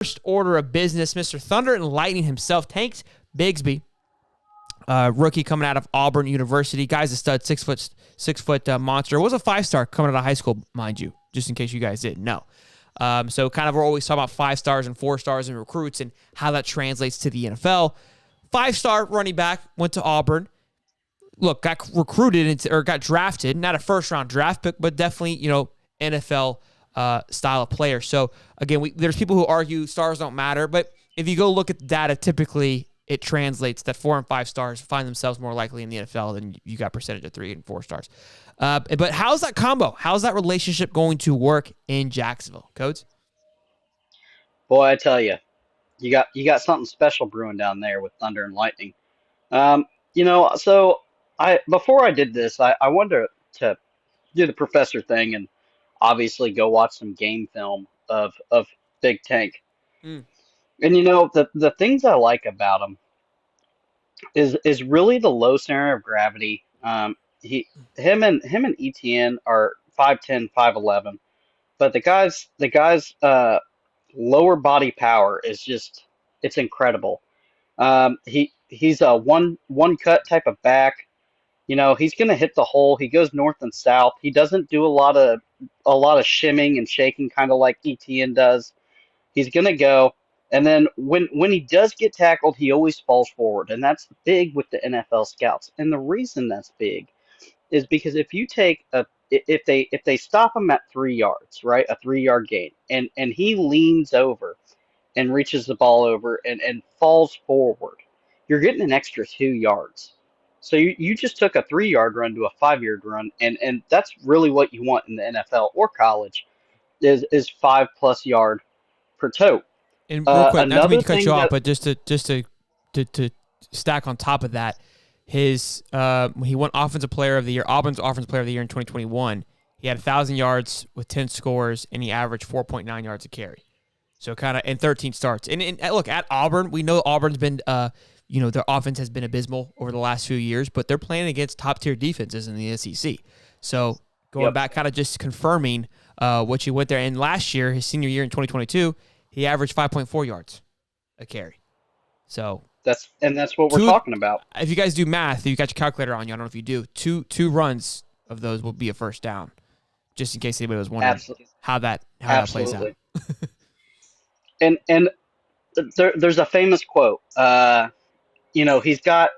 first order of business, Mr. Thunder and Lightning himself, Tanks Bigsby, rookie coming out of Auburn University. Guy's a stud, 6 foot monster. Was a 5-star coming out of high school, mind you, just in case you guys didn't know. So kind of we're always talking about 5 stars and 4 stars in recruits and how that translates to the NFL. 5-star running back, went to Auburn. Look, got recruited or got drafted, not a first-round draft pick, but definitely, NFL style of player. So, again, there's people who argue stars don't matter, but if you go look at the data, typically it translates that 4 and 5 stars find themselves more likely in the NFL than you got percentage of 3 and 4 stars. But how's that combo? How's that relationship going to work in Jacksonville, Codes? Boy, I tell you, you got something special brewing down there with Thunder and Lightning. So before I did this, I wanted to do the professor thing and obviously go watch some game film of Big Tank. Mm. And the things I like about him is really the low center of gravity. Him and ETN are 5'10", 5'11", but the guy's lower body power is just it's incredible. He's a one cut type of back. He's gonna hit the hole. He goes north and south. He doesn't do a lot of shimming and shaking, kind of like ETN does. He's gonna go, and then when he does get tackled, he always falls forward, and that's big with the NFL scouts. And the reason that's big is because if they stop him at 3 yards, right, a 3 yard gain, and he leans over and reaches the ball over and falls forward, you're getting an extra 2 yards. So you just took a 3 yard run to a 5 yard run, and that's really what you want in the NFL or college is 5+ yard per tote. And real quick, not to mean Another to cut thing you off, that but just to stack on top of that, he won Offensive Player of the Year, Auburn's Offensive Player of the Year in 2021. He had 1,000 yards with 10 scores, and he averaged 4.9 yards a carry. So kind of, and 13 starts. And look, at Auburn, we know Auburn's been, their offense has been abysmal over the last few years, but they're playing against top-tier defenses in the SEC. So going back, kind of just confirming what you went there. And last year, his senior year in 2022, he averaged 5.4 yards a carry. So that's what we're talking about. If you guys do math, you got your calculator on you. I don't know if you do. Two runs of those will be a first down, just in case anybody was wondering how that plays out. And there's a famous quote. He's got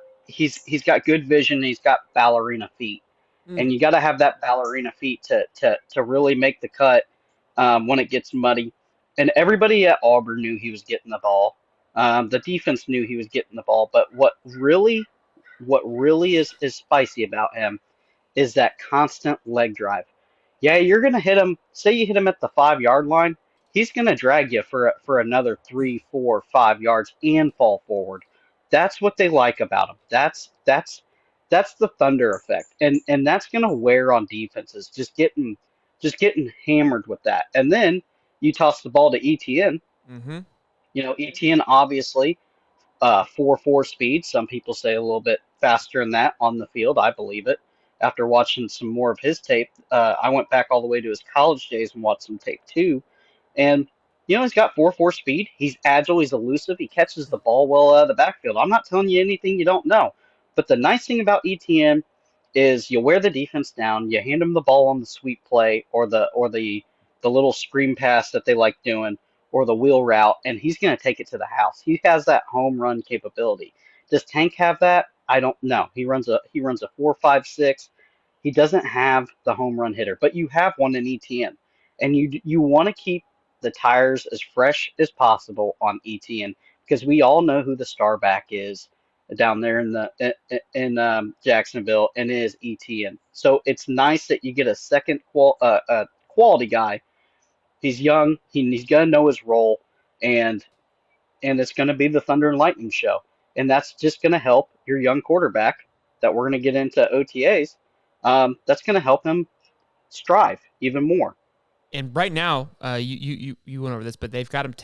good vision. He's got ballerina feet, and you got to have that ballerina feet to really make the cut when it gets muddy. And everybody at Auburn knew he was getting the ball. The defense knew he was getting the ball. But what really is spicy about him is that constant leg drive. Yeah, you're gonna hit him. Say you hit him at the 5 yard line, he's gonna drag you for another 3, 4, 5 yards and fall forward. That's what they like about him. That's the Thunder effect, and that's gonna wear on defenses. Just getting hammered with that, and then you toss the ball to ETN. Mm-hmm. ETN obviously 4.4 speed. Some people say a little bit faster than that on the field. I believe it. After watching some more of his tape, I went back all the way to his college days and watched some tape too. And, he's got 4.4 speed. He's agile. He's elusive. He catches the ball well out of the backfield. I'm not telling you anything you don't know. But the nice thing about ETN is you wear the defense down. You hand him the ball on the sweep play or the little screen pass that they like doing or the wheel route, and he's going to take it to the house. He has that home run capability. Does Tank have that? I don't know. He runs a 4.56. He doesn't have the home run hitter, but you have one in ETN, and you want to keep the tires as fresh as possible on ETN because we all know who the star back is down there in Jacksonville, and it is ETN. So it's nice that you get a second quality guy. He's young. He's gonna know his role, and it's gonna be the Thunder and Lightning show, and that's just gonna help your young quarterback that we're gonna get into OTAs. That's gonna help him strive even more. And right now, you went over this, but they've got him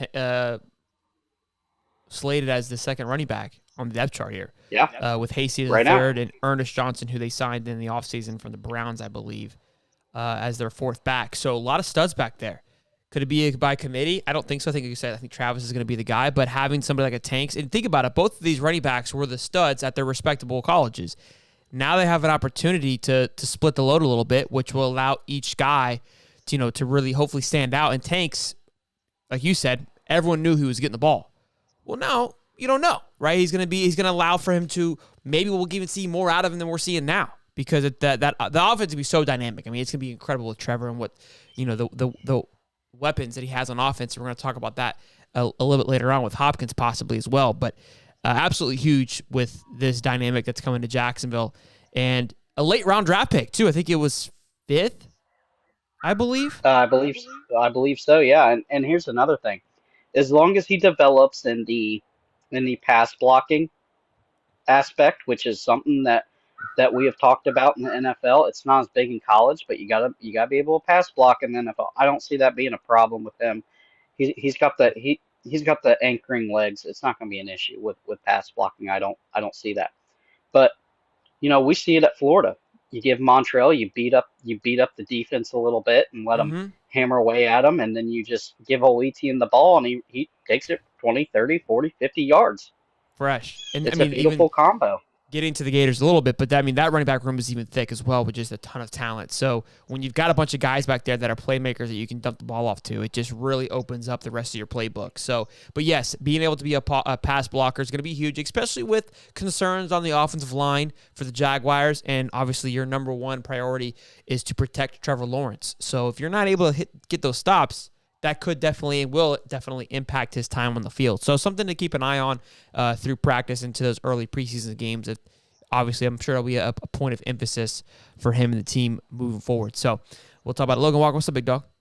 slated as the second running back on the depth chart here. Yeah. With Hasty the right third now. And Ernest Johnson, who they signed in the offseason from the Browns, I believe, as their fourth back. So a lot of studs back there. Could it be by committee? I don't think so. I think Travis is going to be the guy, but having somebody like a Tanks, and think about it, both of these running backs were the studs at their respectable colleges. Now they have an opportunity to split the load a little bit, which will allow each guy to really hopefully stand out. And Tanks, like you said, everyone knew he was getting the ball. Well, now you don't know, right? He's going to allow for him to, maybe we'll even see more out of him than we're seeing now, because the offense will be so dynamic. I mean, it's going to be incredible with Trevor and what, the weapons that he has on offense. We're going to talk about that a little bit later on with Hopkins possibly as well, but absolutely huge with this dynamic that's coming to Jacksonville. And a late round draft pick too. I think it was 5th, I believe. I believe so. Yeah, and here's another thing: as long as he develops in the pass blocking aspect, which is something that we have talked about in the NFL. It's not as big in college, but you gotta be able to pass block in the NFL. I don't see that being a problem with him. He's got the anchoring legs. It's not going to be an issue with pass blocking. I don't see that. But we see it at Florida. You give Montreal, you beat up the defense a little bit and let them hammer away at him, and then you just give Etienne the ball, and he takes it 20, 30, 40, 50 yards. Fresh. And it's a beautiful combo. Getting to the Gators a little bit, but that running back room is even thick as well with just a ton of talent. So when you've got a bunch of guys back there that are playmakers that you can dump the ball off to, it just really opens up the rest of your playbook. So, but yes, being able to be a pass blocker is going to be huge, especially with concerns on the offensive line for the Jaguars. And obviously your number one priority is to protect Trevor Lawrence. So if you're not able to get those stops, that could definitely and will definitely impact his time on the field. So something to keep an eye on through practice into those early preseason games. Obviously, I'm sure it'll be a point of emphasis for him and the team moving forward. So we'll talk about it. Logan Walker, what's up, big dog?